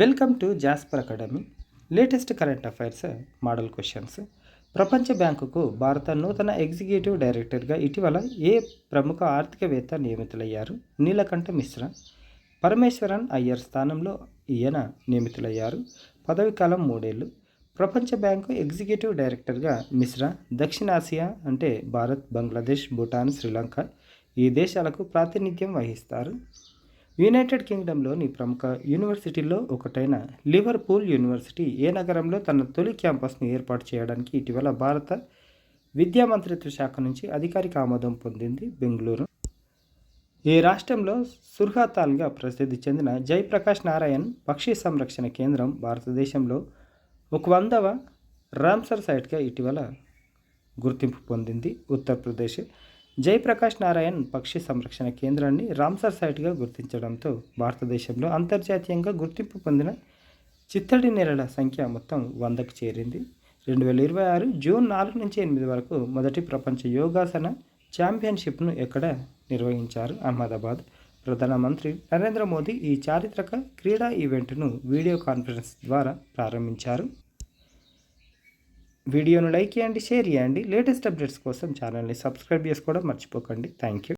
Welcome to Jasper academy. Latest current affairs model questions. ప్రపంచ బ్యాంకుకు భారత నూతన ఎగ్జిక్యూటివ్ డైరెక్టర్గా ఇటీవల ఏ ప్రముఖ ఆర్థికవేత్త నియమితులయ్యారు? నీలకంఠ మిశ్రా. పరమేశ్వరన్ అయ్యర్ స్థానంలో ఈయన నియమితులయ్యారు. పదవి కాలం 3 ఏళ్ళు. ప్రపంచ బ్యాంకు ఎగ్జిక్యూటివ్ డైరెక్టర్గా మిశ్రా దక్షిణాసియా అంటే భారత్, బంగ్లాదేశ్, భూటాన్, శ్రీలంక ఈ దేశాలకు ప్రాతినిధ్యం వహిస్తారు. యునైటెడ్ కింగ్డమ్లోని ప్రముఖ యూనివర్సిటీల్లో ఒకటైన లివర్పూల్ యూనివర్సిటీ ఏ నగరంలో తన తొలి క్యాంపస్ను ఏర్పాటు చేయడానికి ఇటీవల భారత విద్యా మంత్రిత్వ శాఖ నుంచి అధికారిక ఆమోదం పొందింది? బెంగళూరు. ఈ రాష్ట్రంలో సుర్హాతాల్గా ప్రసిద్ధి చెందిన జయప్రకాష్ నారాయణ్ పక్షి సంరక్షణ కేంద్రం భారతదేశంలో 100వ రామ్సర్ సైట్గా ఇటీవల గుర్తింపు పొందింది. ఉత్తరప్రదేశ్ జయప్రకాష్ నారాయణ్ పక్షి సంరక్షణ కేంద్రాన్ని రామ్సర్ సైట్గా గుర్తించడంతో భారతదేశంలో అంతర్జాతీయంగా గుర్తింపు పొందిన చిత్తడి నెరల సంఖ్య మొత్తం 100కు చేరింది. 2026 జూన్ 4 నుంచి 8 వరకు మొదటి ప్రపంచ యోగాసన ఛాంపియన్షిప్ను ఎక్కడ నిర్వహించారు? అహ్మదాబాద్. ప్రధానమంత్రి నరేంద్ర మోదీ ఈ చారిత్రక క్రీడా ఈవెంట్ను వీడియో కాన్ఫరెన్స్ ద్వారా ప్రారంభించారు. వీడియోను లైక్ చేయండి, షేర్ చేయండి. లేటెస్ట్ అప్డేట్స్ కోసం ఛానల్ని సబ్స్క్రైబ్ చేసుకోవడం మర్చిపోకండి. Thank you.